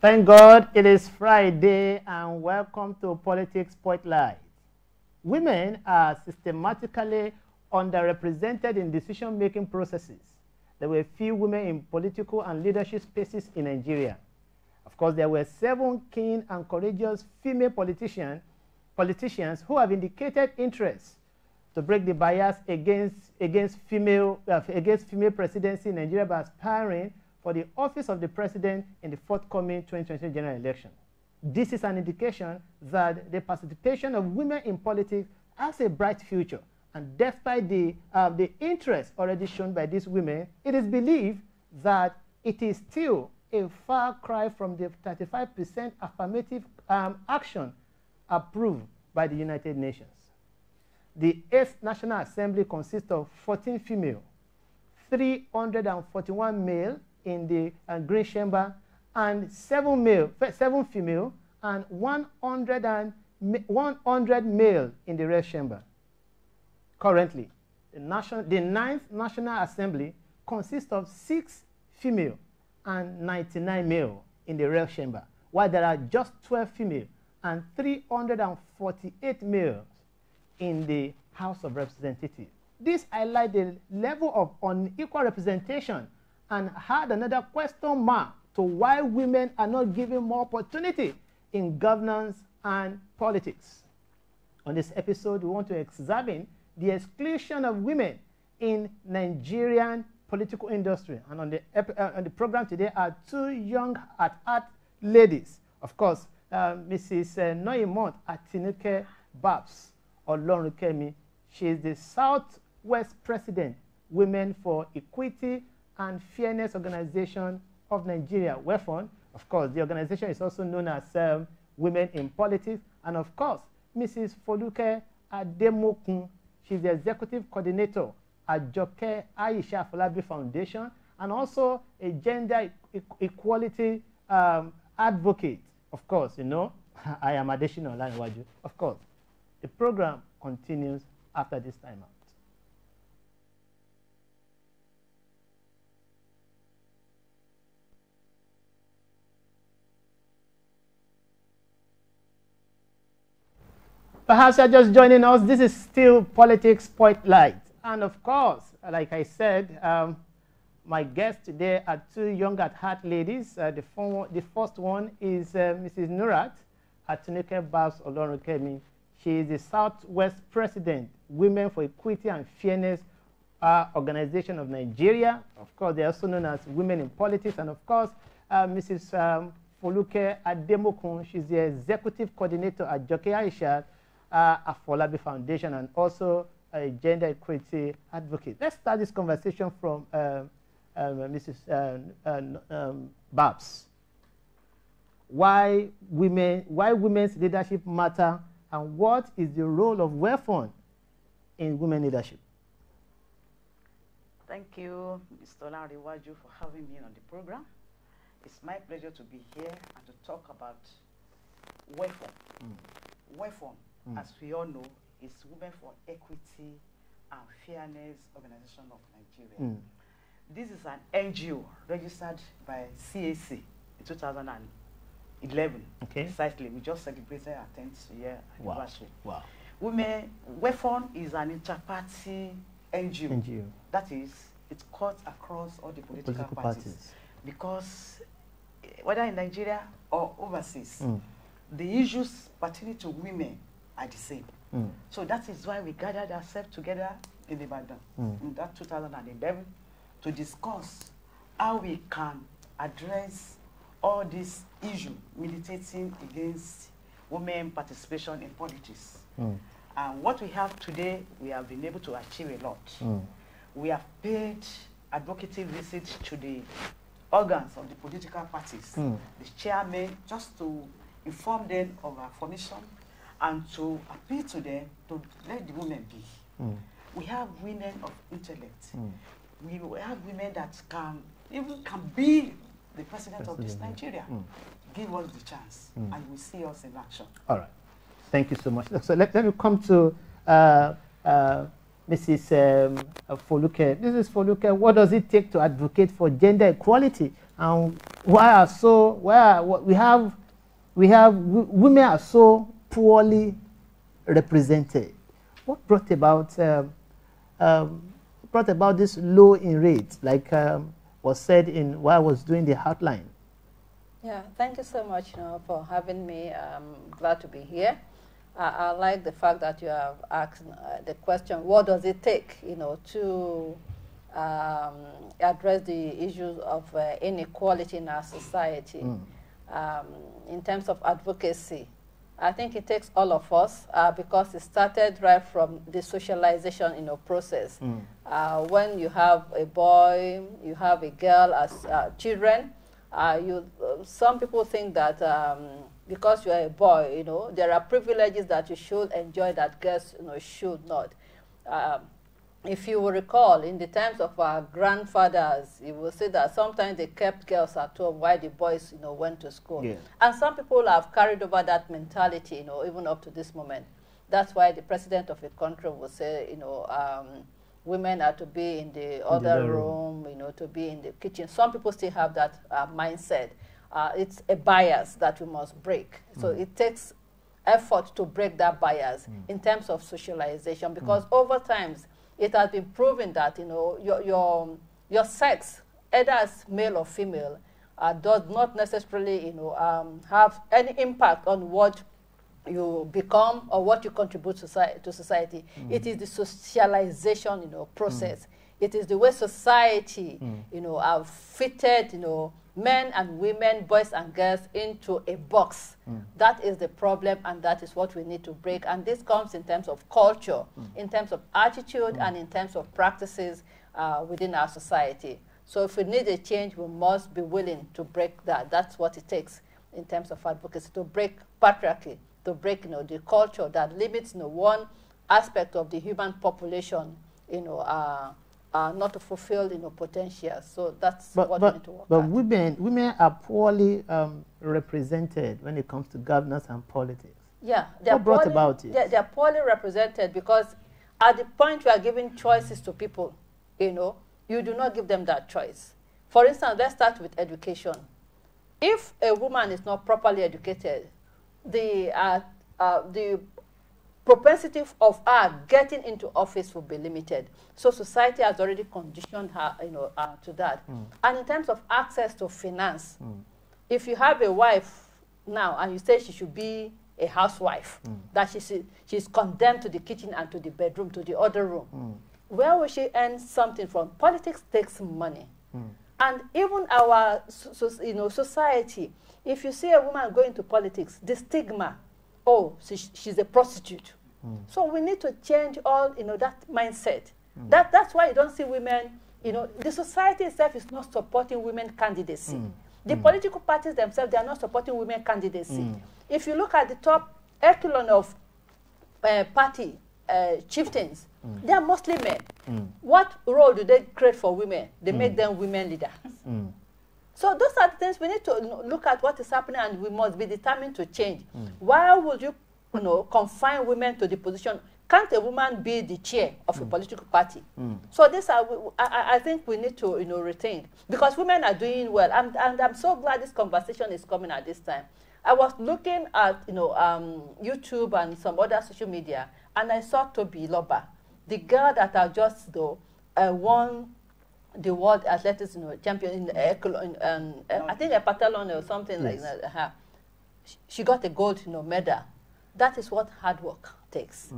Thank God it is Friday and welcome to Politics Spotlight. Women are systematically underrepresented in decision-making processes. There were few women in political and leadership spaces in Nigeria. Of course, there were 7 keen and courageous female politicians who have indicated interest to break the bias against female presidency in Nigeria by aspiring for the office of the president in the forthcoming 2020 general election. This is an indication that the participation of women in politics has a bright future, and despite the interest already shown by these women, it is believed that it is still a far cry from the 35% affirmative action approved by the United Nations. The 8th National Assembly consists of 14 female, 341 male in the Green Chamber, and 7 female, and 100 male in the Red Chamber. Currently, the 9th National Assembly consists of 6 female and 99 male in the Red Chamber, while there are just 12 female and 348 males in the House of Representatives. This highlights the level of unequal representation and had another question mark to why women are not given more opportunity in governance and politics. On this episode, we want to examine the exclusion of women in Nigerian political industry. And on the program today are 2 young at heart ladies. Of course, Mrs. Nourat Ademokun Babs-Olorunkemi. She is the Southwest President, Women for Equity and Fairness Organization of Nigeria, WEFON. Of course, the organization is also known as Women in Politics. And of course, Mrs. Foluke Ademokun. She's the Executive Coordinator at Joke Aisha Afolabi Foundation and also a gender equality advocate. Of course, you know, I am Olanrewaju. Of course, the program continues after this time out. Perhaps you're just joining us. This is still Politics Spotlight. And of course, like I said, my guests today are 2 young at heart ladies. The first one is Mrs. Nourat Ademokun Babs-Olorunkemi. She is the Southwest President, Women for Equity and Fairness Organization of Nigeria. Of course, they're also known as Women in Politics. And of course, Mrs. Foluke Ademokun. She's the Executive Coordinator at Joke Aisha Afolabi Foundation and also a gender equity advocate. Let's start this conversation from Mrs. Babs. Why women's leadership matter, and what is the role of WEFON in women leadership? Thank you, Mr. Olanrewaju, for having me on the program. It's my pleasure to be here and to talk about WEFON. WEFON, as we all know, is Women for Equity and Fairness Organization of Nigeria. This is an NGO registered by CAC in 2011. Okay. Precisely, we just celebrated our 10th year anniversary. Wow. WEFON is an inter-party NGO. That is, it cuts across all the political parties. Because whether in Nigeria or overseas, the issues pertaining to women are the same. So that is why we gathered ourselves together in Ibadan in that 2011 to discuss how we can address all these issues militating against women participation in politics. And what we have today, we have been able to achieve a lot. We have paid advocacy visits to the organs of the political parties, the chairmen, just to inform them of our formation and to appeal to them to let the women be. We have women of intellect. We have women that can be the president of this Nigeria. Give us the chance, and we see us in action. All right. Thank you so much. So let me come to Mrs. Foluke. This is Foluke. What does it take to advocate for gender equality And women are so poorly represented. What brought about this low in rates, like was said in while I was doing the outline? Yeah, thank you so much for having me. I'm glad to be here. I like the fact that you have asked the question, what does it take, to address the issues of inequality in our society in terms of advocacy. I think it takes all of us because it started right from the socialization process. When you have a boy, you have a girl as children, some people think that because you are a boy, there are privileges that you should enjoy that girls should not. If you will recall, in the times of our grandfathers, you will see that sometimes they kept girls at home while the boys, went to school. Yeah. And some people have carried over that mentality, even up to this moment. That's why the president of a country will say, women are to be in the other room, to be in the kitchen. Some people still have that mindset. It's a bias that we must break. So it takes effort to break that bias in terms of socialization, because over time, it has been proven that your sex, either as male or female, does not necessarily have any impact on what you become or what you contribute to society. It is the socialization process. It is the way society have fitted men and women, boys and girls into a box. That is the problem, and that is what we need to break. And this comes in terms of culture, in terms of attitude, and in terms of practices within our society. So if we need a change, we must be willing to break that. That's what it takes in terms of advocacy, to break patriarchy, to break the culture that limits one aspect of the human population not to fulfill potential. So that's what we need to work But at. women are poorly represented when it comes to governance and politics. Yeah, what brought about it? They're poorly represented because at the point you are giving choices to people, you do not give them that choice. For instance, let's start with education. If a woman is not properly educated, the propensity of her getting into office will be limited. So society has already conditioned her, to that. And in terms of access to finance, if you have a wife now and you say she should be a housewife, that she's condemned to the kitchen and to the bedroom, to the other room, where will she earn something from? Politics takes money. And even our society, if you see a woman going to politics, the stigma, oh, she's a prostitute. So we need to change all, that mindset. That's why you don't see women, the society itself is not supporting women candidacy. The political parties themselves, they are not supporting women candidacy. If you look at the top echelon of party chieftains, they are mostly men. What role do they create for women? They make them women leaders. So those are the things we need to look at what is happening, and we must be determined to change. Why would you, confine women to the position? Can't a woman be the chair of a political party? So this I think we need to rethink, because women are doing well, and I'm so glad this conversation is coming at this time. I was looking at YouTube and some other social media, and I saw Toby Loba, the girl that has just won the world athletics champion in the I think a pentathlon or something like that. She got a gold medal. That is what hard work takes.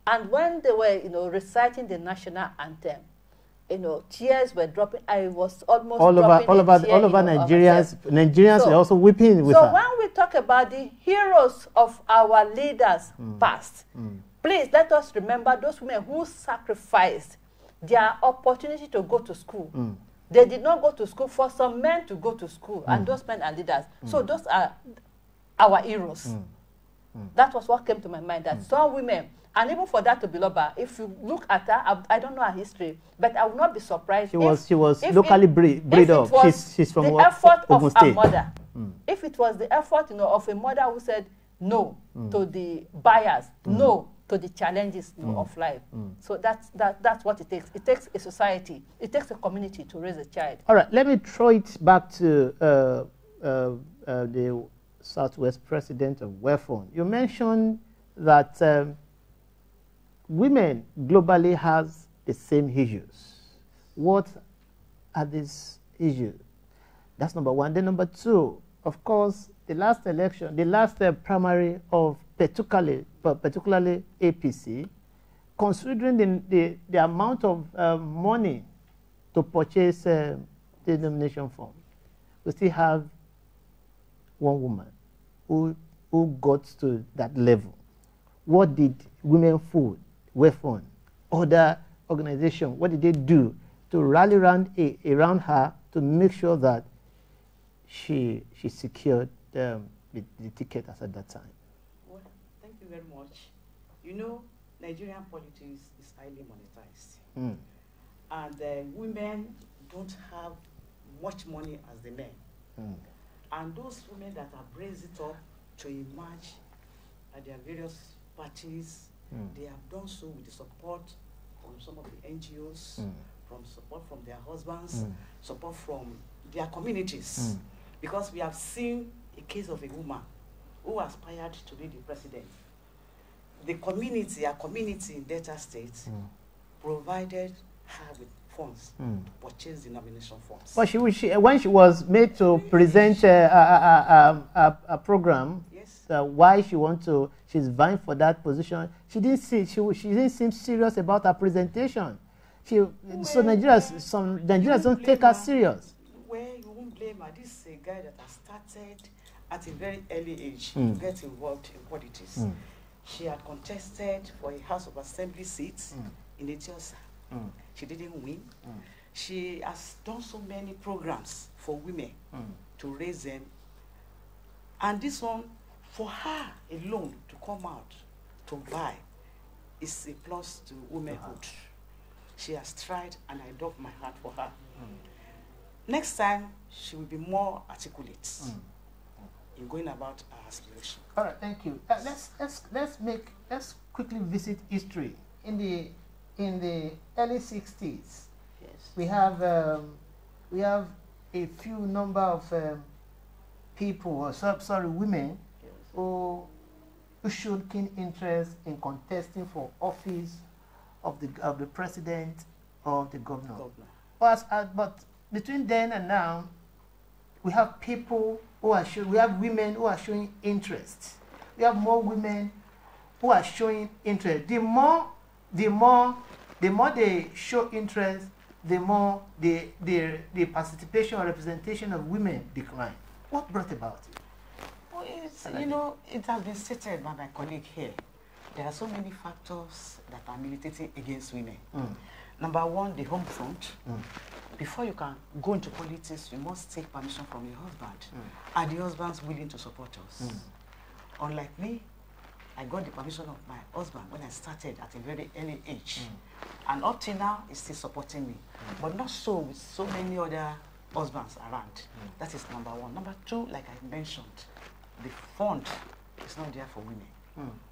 And when they were reciting the national anthem, tears were dropping. I was almost all over Nigerians were also weeping with her. So when we talk about the heroes of our leaders past, please let us remember those women who sacrificed their opportunity to go to school. They did not go to school for some men to go to school, and those men are leaders. So those are our heroes. That was what came to my mind, that some women, and even for that to be Loba, if you look at her, I don't know her history, but I would not be surprised. She was locally bred up. She's from the effort of her mother. If it was the effort of a mother who said no to the bias, no to the challenges of life. So that's what it takes. It takes a society, it takes a community to raise a child. All right, let me throw it back to the Southwest president of WEFON. You mentioned that women globally has the same issues. What are these issues? That's number one. Then number two, of course, the last election, the last primary of particularly APC, considering the amount of money to purchase the nomination form, we still have one woman who got to that level. What did Women Food, WEFON, other organizations, what did they do to rally around her to make sure that she secured the ticket as at that time? Well, thank you very much. You know, Nigerian politics is highly monetized. And women don't have much money as the men. And those women that have raised it up to emerge at their various parties, they have done so with the support from some of the NGOs, from support from their husbands, support from their communities. Because we have seen a case of a woman who aspired to be the president. The community, our community in Delta State, provided her with funds to purchase the nomination forms. But when she was made to present a program, yes, why she's vying for that position, she didn't seem serious about her presentation. So Nigerians don't take her serious. Well, you won't blame her. This is a guy that has started at a very early age to get involved in politics. She had contested for a House of Assembly seat in Etiosa. She didn't win. She has done so many programs for women to raise them. And this one, for her alone to come out to vie, is a plus to womanhood. She has tried, and I love my heart for her. Next time, she will be more articulate in going about her aspiration. All right, thank you. Let's quickly visit history. In the early 60s, Yes. we have a few number of people, women, Yes. who showed keen interest in contesting for office of the president or the governor. But between then and now, we have people we have women who are showing interest. We have more women who are showing interest. The more they show interest, the more the participation or representation of women decline. What brought about it? Well, you know, it has been stated by my colleague here. There are so many factors that are militating against women. Number one, the home front. Before you can go into politics, you must take permission from your husband. Are the husbands willing to support us? Unlike me, I got the permission of my husband when I started at a very early age. And up till now, he's still supporting me. But not so with so many other husbands around. That is number one. Number two, like I mentioned, the fund is not there for women.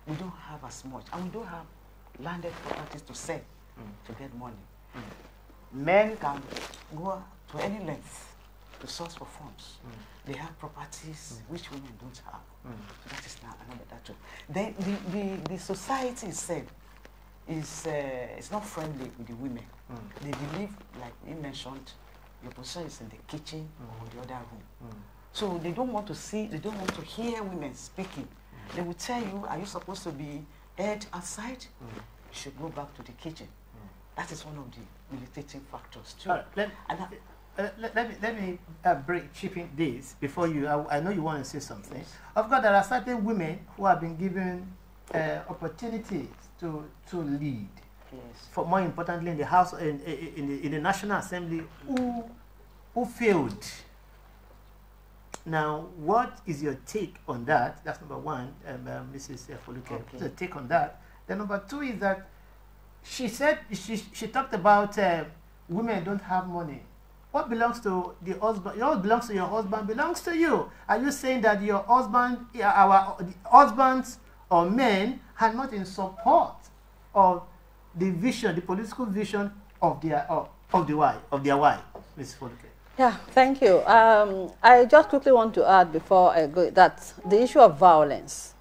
We don't have as much, and we don't have landed properties to sell to get money. Men can go to any length to source for funds. They have properties which women don't have. So that is now another matter. Then the society itself is not friendly with the women. They believe, like he mentioned, your position is in the kitchen or the other room. So they don't want to see, they don't want to hear women speaking. They will tell you, are you supposed to be heard outside? You should go back to the kitchen. That is one of the militating factors too. Let me chip in this before you. I know you want to say something. Yes. Of course, there are certain women who have been given opportunities to lead. Yes. For more importantly, in the House, in the National Assembly, who failed. Now, what is your take on that? That's number one, Mrs. Foluke. Okay. What's your take on that? Then number two is that she said she talked about women don't have money. What belongs to the husband? What belongs to your husband belongs to you. Are you saying that your husband, our husbands or men are not in support of the vision, the political vision of their wife, Ms. Foluke. Yeah, thank you. I just quickly want to add before I go that the issue of violence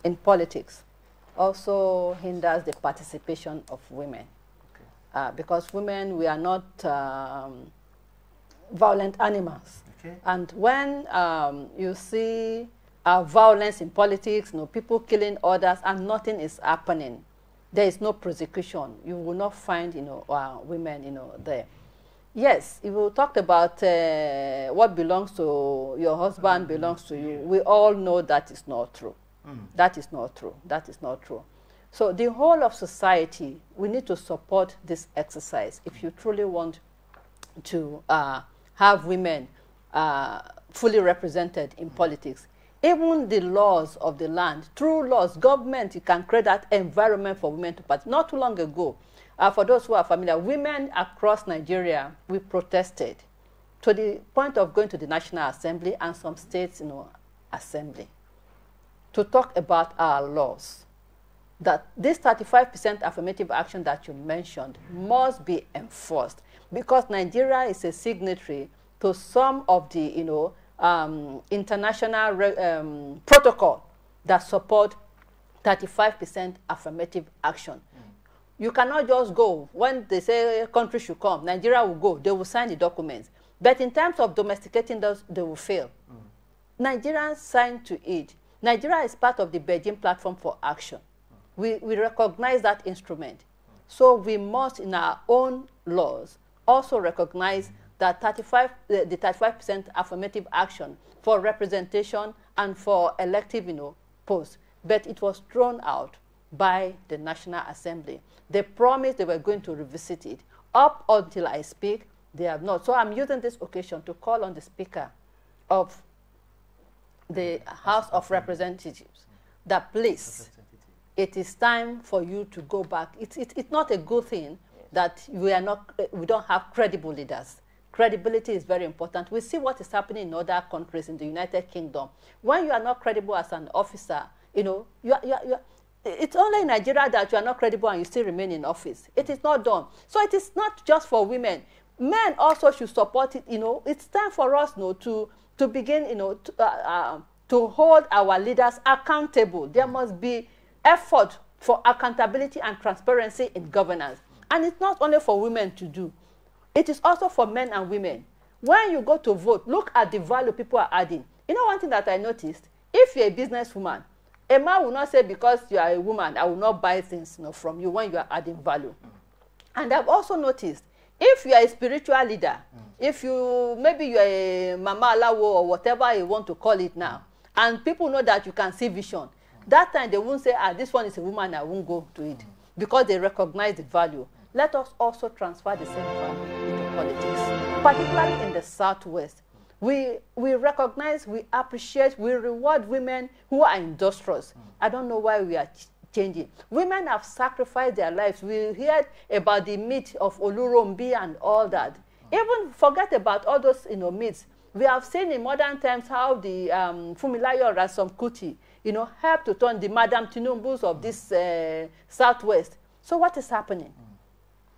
in politics also hinders the participation of women. Okay. Because women, we are not violent animals. Okay. And when you see violence in politics, people killing others and nothing is happening, there is no prosecution. You will not find, women, there. Yes, if we talked about what belongs to your husband belongs to you, we all know that is not true. That is not true. That is not true. So the whole of society, we need to support this exercise if you truly want to have women fully represented in politics. Even the laws of the land, through laws, government, you can create that environment for women to participate. Not too long ago, for those who are familiar, women across Nigeria, we protested to the point of going to the National Assembly and some states, assembly, to talk about our laws. That this 35% affirmative action that you mentioned must be enforced because Nigeria is a signatory to some of the, international protocol that support 35% affirmative action. You cannot just go. When they say a country should come, Nigeria will go. They will sign the documents. But in terms of domesticating those, they will fail. Nigerians signed to it. Nigeria is part of the Beijing Platform for Action. We recognize that instrument. So we must, in our own laws, also recognize that the 35% affirmative action for representation and for elective, posts. But it was thrown out by the National Assembly. They promised they were going to revisit it. Up until I speak, they have not. So I'm using this occasion to call on the Speaker of the House of Representatives that please, it is time for you to go back. It's not a good thing that we don't have credible leaders. Credibility is very important. We see what is happening in other countries, in the United Kingdom. When you are not credible as an officer, it's only in Nigeria that you are not credible and you still remain in office. It is not done. So it is not just for women. Men also should support it. It's time for us to begin, to hold our leaders accountable. There must be effort for accountability and transparency in governance. And it's not only for women to do. It is also for men and women. When you go to vote, look at the value people are adding. One thing that I noticed, if you're a businesswoman, a man will not say because you are a woman, I will not buy things from you when you are adding value. And I've also noticed, if you are a spiritual leader, if maybe you are a Mama Alawo or whatever you want to call it now, and people know that you can see vision, that time they won't say, this one is a woman, I won't go to it, because they recognize the value. Let us also transfer the same value into politics, particularly in the Southwest. We recognize, we appreciate, we reward women who are industrious. I don't know why we are changing. Women have sacrificed their lives. We heard about the myth of Olurombi and all that. Even forget about all those myths. We have seen in modern times how the Fumilayo Ransome Kuti, helped to turn the Madam Tinubu's of this Southwest. So what is happening?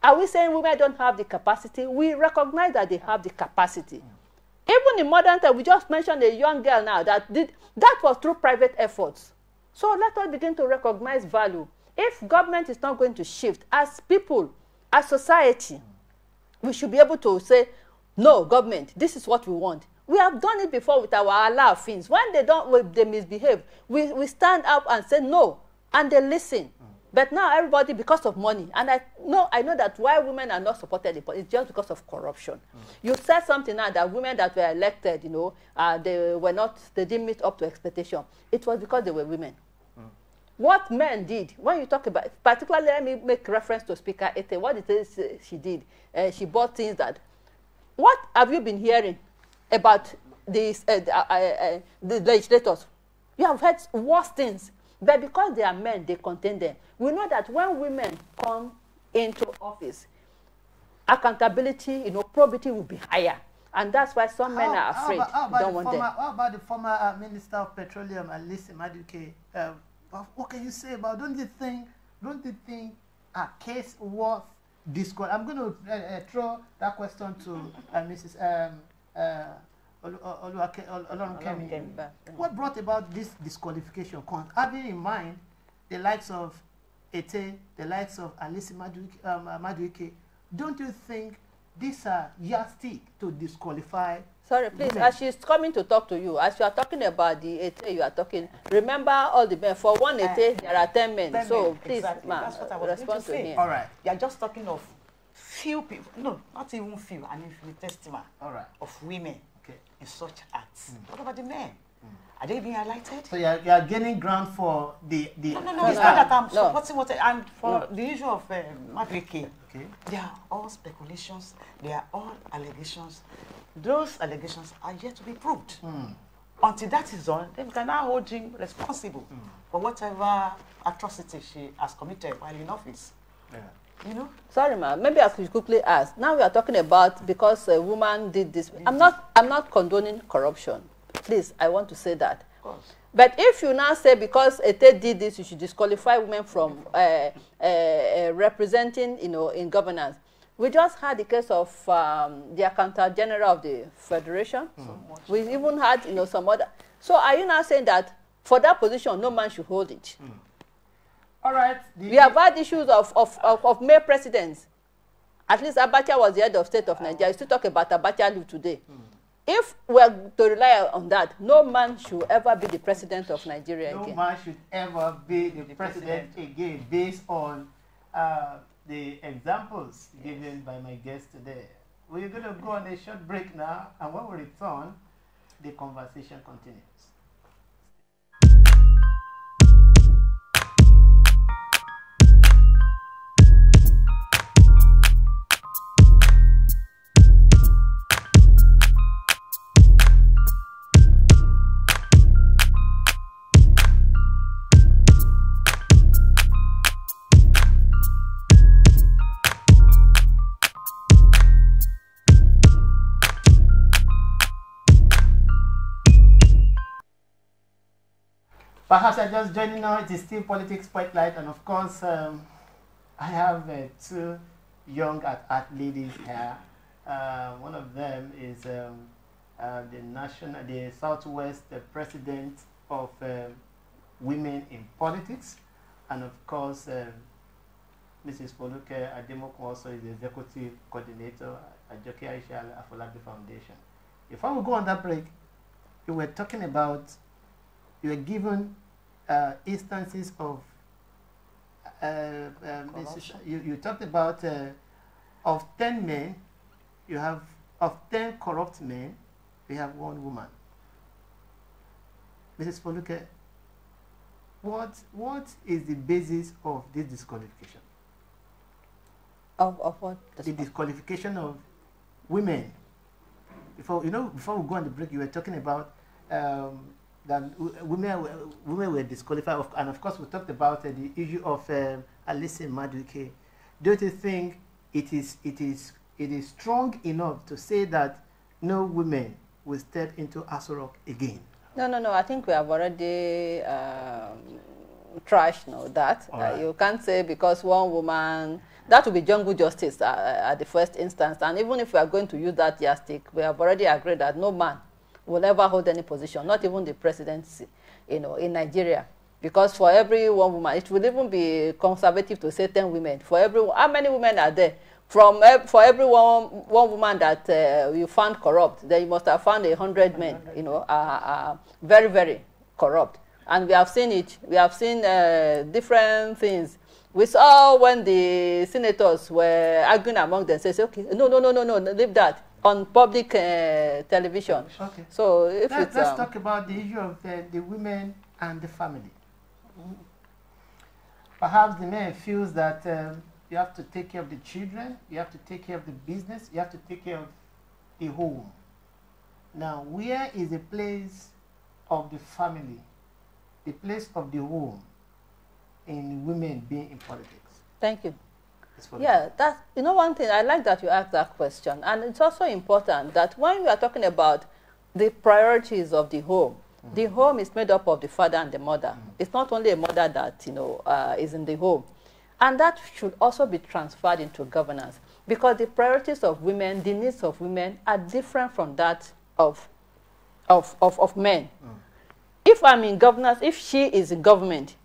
Are we saying women don't have the capacity? We recognize that they have the capacity. Even in modern times, we just mentioned a young girl now that was through private efforts. So let us begin to recognize value. If government is not going to shift, as people, as society, we should be able to say, no, government, this is what we want. We have done it before with our Allah fins. When they misbehave, we stand up and say no, and they listen. But now everybody, because of money, and I know that why women are not supported, it's just because of corruption. You said something now that women that were elected, they didn't meet up to expectation. It was because they were women. What men did, when you talk about, particularly let me make reference to Speaker Ete, what it is she did, she bought things that, what have you been hearing about these, the legislators? You have heard worse things. But because they are men, they contain them. We know that when women come into office, accountability, probity will be higher. And that's why some men are afraid. How about the former Minister of Petroleum, Alice Maduke? what can you say about, don't you think a case worth disqualifying? I'm going to throw that question to Mrs. Olanrewaju. What brought about this disqualification? Having in mind the likes of Ete, the likes of Alice Maduike, don't you think these are yardstick to disqualify? Sorry, please, as she's coming to talk to you, as you are talking about the Ete you are talking, remember all the men. For one Ete, there are 10 men. So please, exactly. ma'am, that's what I was respond to him. All right. You are just talking of few people, no, not even few, and infinitesimal of women in such acts. What about the men? Are they being highlighted? So you are gaining ground for the No, it's not that I'm supporting what and for the issue of Maduike. They are all speculations. They are all allegations. Those allegations are yet to be proved. Until that is done, then we can now hold him responsible for whatever atrocity she has committed while in office. You know? Sorry, ma'am. Maybe I could quickly ask. Now we are talking about because a woman did this. I'm not condoning corruption. Please, I want to say that. Of course. But if you now say because Ete did this, you should disqualify women from representing, in governance. We just had the case of the Accountant General of the Federation. We even had, some other. So are you now saying that for that position, no man should hold it? All right. We have had issues of male presidents. At least Abacha was the head of state of Nigeria. We still talk about Abacha today. If we are to rely on that, no man should ever be the president of Nigeria again. No man should ever be the president again, based on the examples given by my guest today. We're going to go on a short break now, and when we return, the conversation continues. Perhaps I just joined you now. It is still Politics Spotlight, and of course, I have two young at ladies here. One of them is the Southwest President of Women in Politics, and of course, Mrs. Foluke Ademokun also is the Executive Coordinator at Afolabi Foundation. Before we go on that break, you were talking about, you were given instances of you talked about of 10 men, you have of 10 corrupt men, we have 1 woman. Mrs. Foluke, what is the basis of this disqualification? Of what? The disqualification of women. Before we go on the break, you were talking about that women were disqualified, and of course we talked about the issue of Alice Maduike. Don't you think it is strong enough to say that no women will step into Aso Rock again? No. I think we have already trashed that. Right. You can't say because one woman. That would be jungle justice at the first instance. And even if we are going to use that yardstick, we have already agreed that no man will ever hold any position, not even the presidency, in Nigeria. Because for every 1 woman, it would even be conservative to say 10 women. For every, how many women are there? For every one woman that you found corrupt, then you must have found 100 men, are very, very corrupt. And we have seen it. We have seen different things. We saw when the senators were arguing among themselves, okay, no, leave that on public television. Okay. So if let's talk about the issue of the women and the family. Perhaps the man feels that you have to take care of the children, you have to take care of the business, you have to take care of the home. Now, where is the place of the family, the place of the home in women being in politics? Thank you. Yeah, that's, one thing, I like that you asked that question. And it's also important that when we are talking about the priorities of the home, The home is made up of the father and the mother. It's not only a mother that, is in the home. And that should also be transferred into governance, because the priorities of women, the needs of women are different from that of men. If I'm in governance, if she is in government,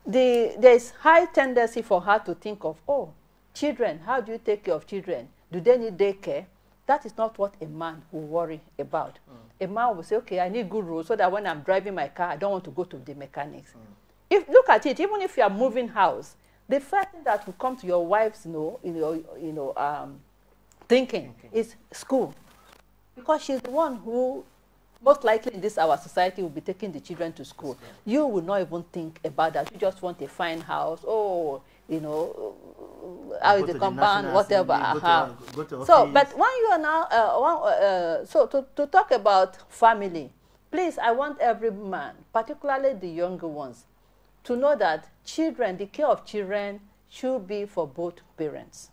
there's high tendency for her to think of, oh, children, how do you take care of children? Do they need daycare? That is not what a man will worry about. A man will say, okay, I need good roads so that when I'm driving my car, I don't want to go to the mechanics. If look at it, even if you are moving house, the first thing that will come to your wife's thinking is school, because she's the one who most likely in this our society will be taking the children to school. You will not even think about that. You just want a fine house. Oh, how is the compound, whatever. So, but when you are now, so to talk about family, please, I want every man, particularly the younger ones, to know that children, the care of children should be for both parents.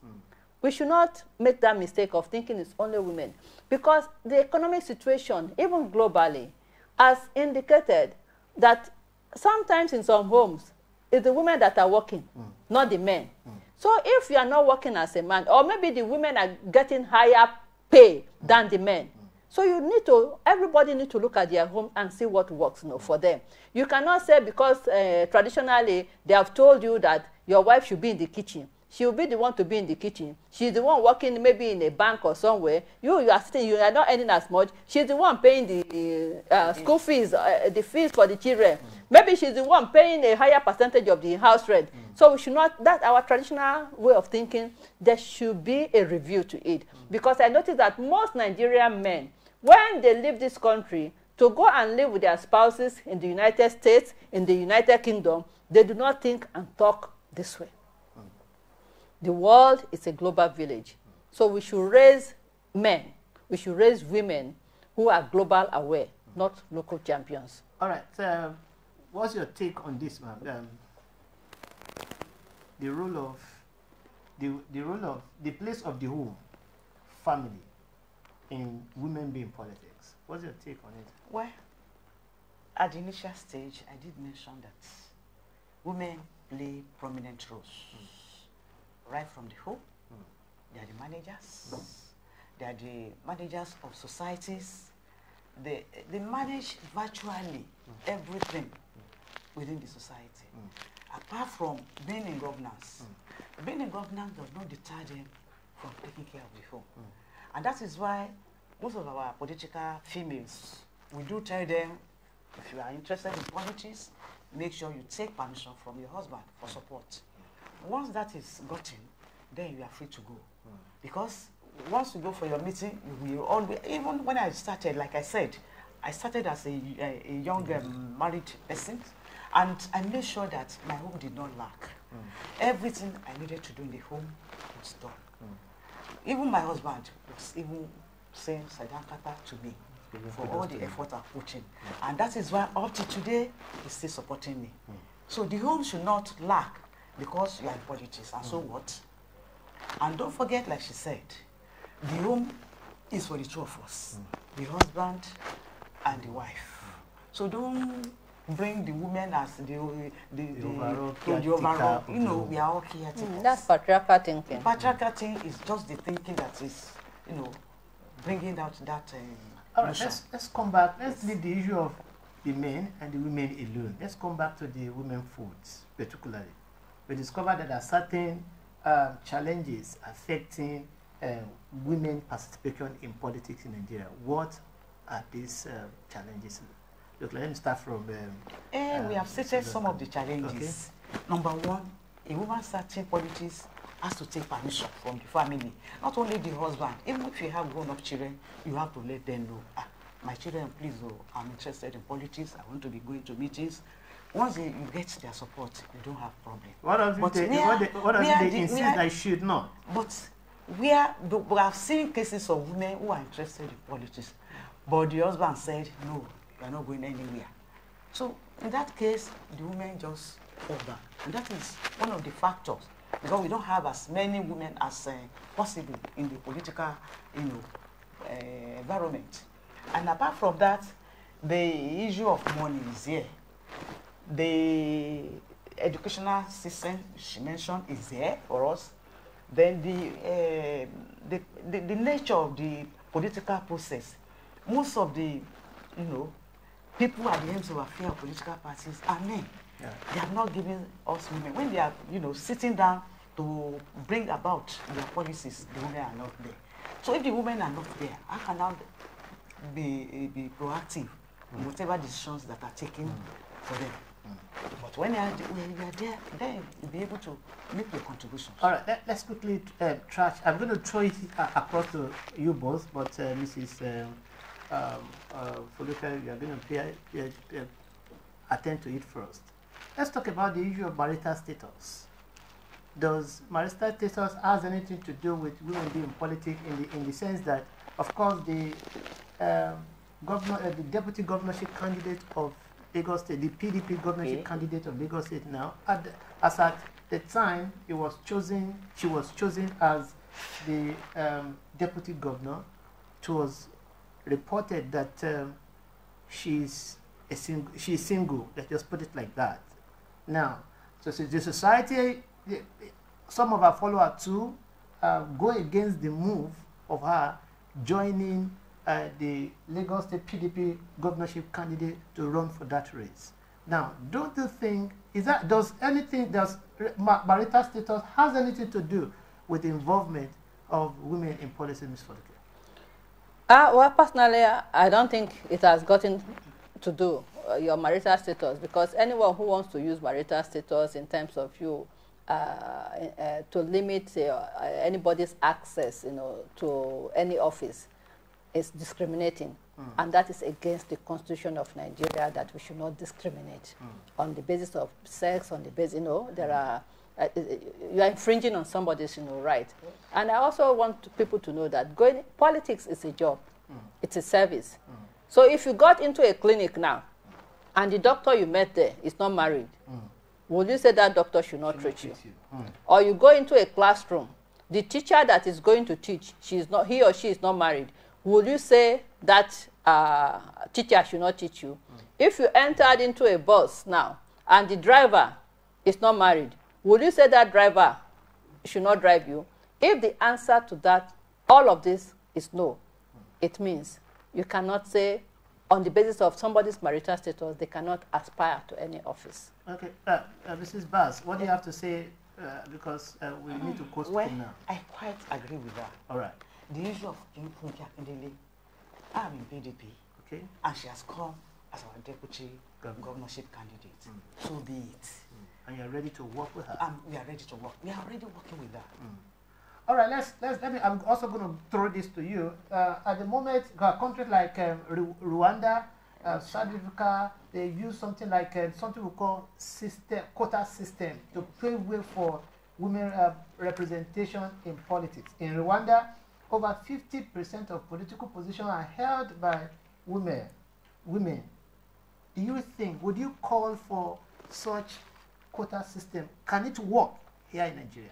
We should not make that mistake of thinking it's only women, because the economic situation, even globally, has indicated that sometimes in some homes, it's the women that are working, not the men. So if you are not working as a man, or maybe the women are getting higher pay than the men, so you need to, everybody needs to look at their home and see what works for them. You cannot say because traditionally they have told you that your wife should be in the kitchen. She will be the one to be in the kitchen. She's the one working maybe in a bank or somewhere. You are sitting, you are not earning as much. She's the one paying the school fees, the fees for the children. Maybe she's the one paying a higher percentage of the house rent. So we should not, that's our traditional way of thinking. There should be a review to it. Because I noticed that most Nigerian men, when they leave this country to go and live with their spouses in the United States, in the United Kingdom, they do not think and talk this way. The world is a global village. So we should raise men, we should raise women who are global aware, not local champions. All right, so what's your take on this, ma'am? The place of the home, family, in women being politics. What's your take on it? Well, at the initial stage, I did mention that women play prominent roles. Right from the home, they are the managers. They are the managers of societies. They manage virtually everything within the society. Apart from being in governance. Being in governance does not deter them from taking care of the home. And that is why most of our political females, we do tell them, if you are interested in politics, make sure you take permission from your husband for support. Once that is gotten, then you are free to go. Because once you go for your meeting, you will always, even when I started, like I said, I started as a young married person, and I made sure that my home did not lack. Everything I needed to do in the home was done. Even my husband was even saying Sadankata to me for all the effort I put in. And that is why up to today, he's still supporting me. So the home should not lack, because you are in politics, and so what? And don't forget, like she said, the home is for the two of us, the husband and the wife. So don't bring the women as the overall, you know, we are all caretakers. That's patriarchal thinking. Patriarchal thinking is just the thinking that is, you know, bringing out that all right, let's come back. Let's leave the issue of the men and the women alone. Let's come back to the women foods, particularly. We discovered that there are certain challenges affecting women participation in politics in Nigeria. What are these challenges? Look, let me start from... we have stated some of the challenges. Okay. Number one, a woman starting politics has to take permission from the family. Not only the husband, even if you have grown-up children, you have to let them know, my children, please, I'm interested in politics, I want to be going to meetings. Once you get their support, you don't have problem. What if they insist I should not? But we have seen cases of women who are interested in politics, but the husband said, no, you are not going anywhere. So in that case, the women just fall back. And that is one of the factors, because we don't have as many women as possible in the political, environment. And apart from that, The issue of money is here. The educational system she mentioned is there for us. Then the nature of the political process. Most of the, people at the ends of affair of political parties are men. Yeah. They are not giving us women. When they are, sitting down to bring about their policies, the women are not there. So if the women are not there, how can now be proactive in whatever decisions that are taken for them? But when you are there, then you'll be able to make your contributions. All right, let's quickly trash. I'm going to throw it across to you both, but Mrs. Foluke, you are going to attend to it first. Let's talk about the issue of marital status. Does marital status has anything to do with women being in politics in the sense that, of course, the the deputy governorship candidate of Lagos State, the PDP governorship candidate of Lagos State now, as at the time she was chosen as the deputy governor, it was reported that she's single. Let's just put it like that. Now, so the society, some of our followers too, go against the move of her joining the Lagos State PDP governorship candidate to run for that race. Now, don't you think, does marital status has anything to do with the involvement of women in policy, Ms. Foluke? Well, personally, I don't think it has gotten to do your marital status, because anyone who wants to use marital status in terms of you to limit anybody's access, to any office, is discriminating, and that is against the Constitution of Nigeria, that we should not discriminate on the basis of sex, on the basis, there are, you are infringing on somebody's, right. And I also want people to know that politics is a job, it's a service. So if you got into a clinic now, and the doctor you met there is not married, will you say that doctor should not treat you? Or you go into a classroom, the teacher that is going to teach, he or she is not married, will you say that teacher should not teach you? If you entered into a bus now and the driver is not married, will you say that driver should not drive you? If the answer to that, all of this is no, it means you cannot say on the basis of somebody's marital status, they cannot aspire to any office. Okay, Mrs. Babs, what do you have to say? Because we need to post it now. I quite agree with that. All right. The issue of Funke Akindele, I'm in PDP, okay, and she has come as our deputy governorship candidate. So be it. And you're ready to work with her? We are ready to work. We are already working with her. All right, let me, I'm also going to throw this to you. At the moment, countries like Rwanda, South Africa, they use something like something we call quota system to pave way for women representation in politics. In Rwanda, over 50% of political positions are held by women. Do you think, would you call for such quota system? Can it work here in Nigeria?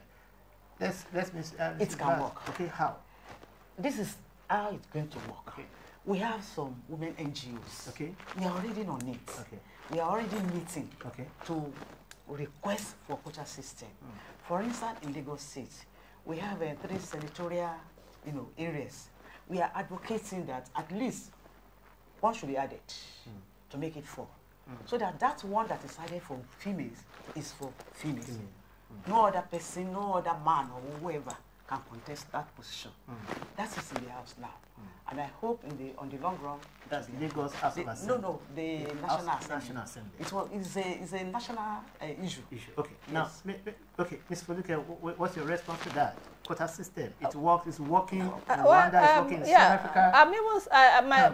It can work. Okay, how? This is how it's going to work. Okay. We have some women NGOs. Okay. We are already on it. Okay. We are already meeting to request for quota system. For instance, in Lagos State, we have 3 senatorial areas. We are advocating that at least one should be added to make it 4. So that one that is added for females is for females. No other person, no other man or whoever can contest that position. That is in the House now. And I hope on the long run... That's Lagos House of Assembly. No, the National Assembly. It's a national issue. Okay. Yes. Now, Ms. Foluke, what's your response to that? Quota system. It's working in Rwanda, it's working in South Africa.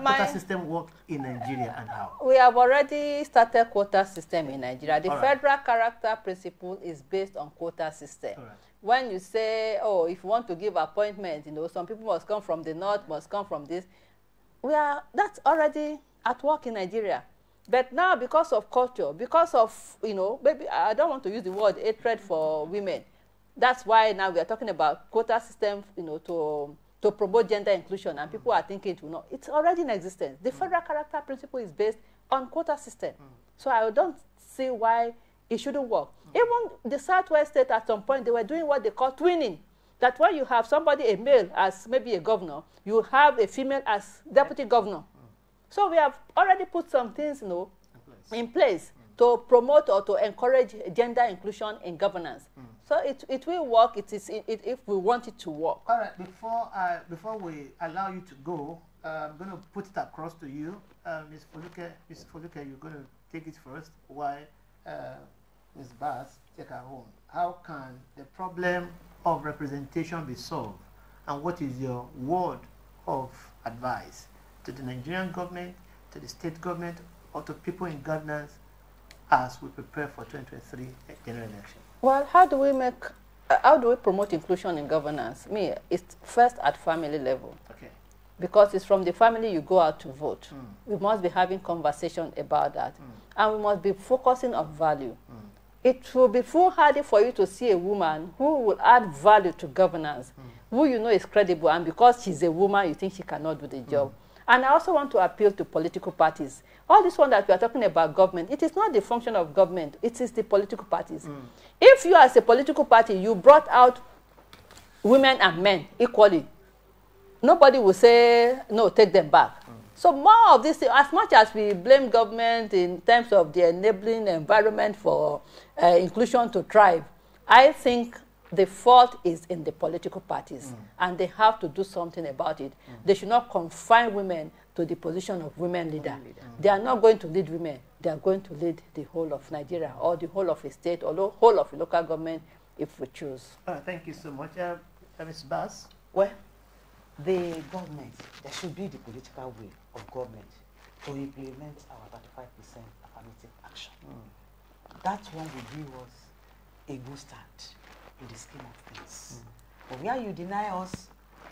Quota system work in Nigeria and how? We have already started quota system in Nigeria. The federal character principle is based on quota system. When you say, oh, if you want to give appointment, some people must come from the north, must come from this, that's already at work in Nigeria. But now, because of culture, because of, maybe I don't want to use the word hatred for women. That's why now we are talking about quota system, to to promote gender inclusion, and people are thinking it will not. It's already in existence. The federal character principle is based on quota system. So I don't see why it shouldn't work. Even the Southwest state, at some point, they were doing what they call twinning. That when you have somebody, a male, as maybe a governor, you have a female as deputy governor. So we have already put some things, in place to promote or to encourage gender inclusion in governance. So it will work. If we want it to work. All right. Before we allow you to go, I'm going to put it across to you, Ms. Foluke. Ms. Foluke, you're going to take it first. Why, Ms. Bass, take her home. How can the problem of representation be solved, and what is your word of advice to the Nigerian government, to the state government, or to people in governance as we prepare for 2023 general election? Well, how do we promote inclusion in governance? It's first at family level. Okay. Because it's from the family you go out to vote. We must be having conversation about that. And we must be focusing on value. It will be foolhardy for you to see a woman who will add value to governance, who you know is credible, and because she's a woman, you think she cannot do the job. And I also want to appeal to political parties. All this one that we are talking about government, it is not the function of government, it is the political parties. If you as a political party, you brought out women and men equally, nobody will say, no, take them back. So more of this, as much as we blame government in terms of the enabling environment for inclusion to thrive, I think the fault is in the political parties, and they have to do something about it. They should not confine women to the position of women leader. They are not going to lead women. They are going to lead the whole of Nigeria, or the whole of a state, or the whole of a local government, if we choose. Thank you so much. Ms. Bass? Well, the government, there should be the political will of government to implement our 35% affirmative action. That one will give us a good start in the scheme of things. But where you deny us,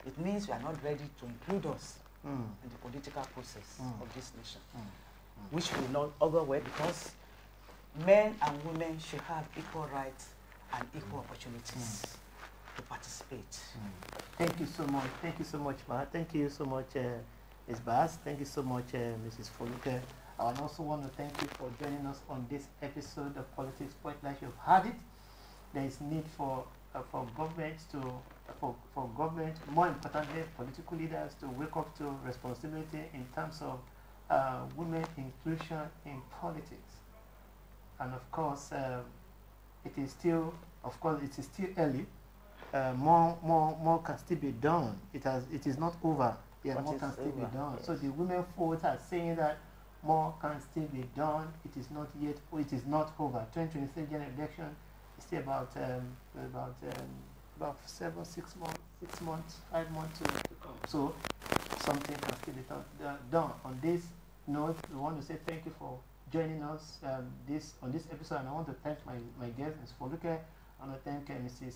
it means we are not ready to include us in the political process of this nation, which will not augur well, because men and women should have equal rights and equal opportunities to participate. Thank you so much. Thank you so much, Ma. Thank you so much, Ms. Bass. Thank you so much, Mrs. Foluke. I also want to thank you for joining us on this episode of Politics Spotlight. You've heard it. There is need for government for government, more importantly, political leaders, to wake up to responsibility in terms of women inclusion in politics. And of course, it is still early. More can still be done. It is not over. Yeah, more can still be done. Yes. So the women forward are saying that more can still be done. It is not yet. It is not over. 2023 general election is still about 5 months to come. So something can still be done. On this note, we want to say thank you for joining us on this episode, and I want to thank my guest, Ms. Foluke. I want to thank Mrs.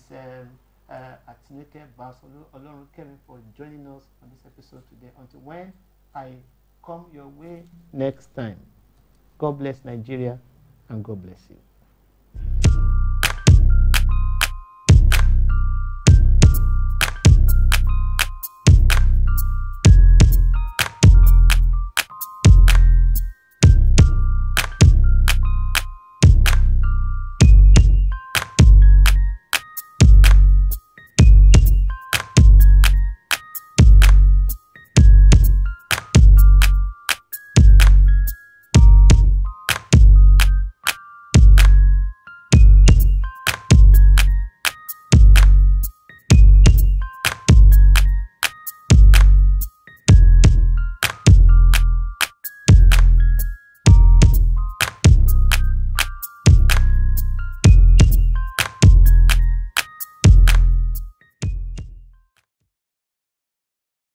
Babs-Olorunkemi for joining us on this episode today. Until when I come your way next time, God bless Nigeria and God bless you.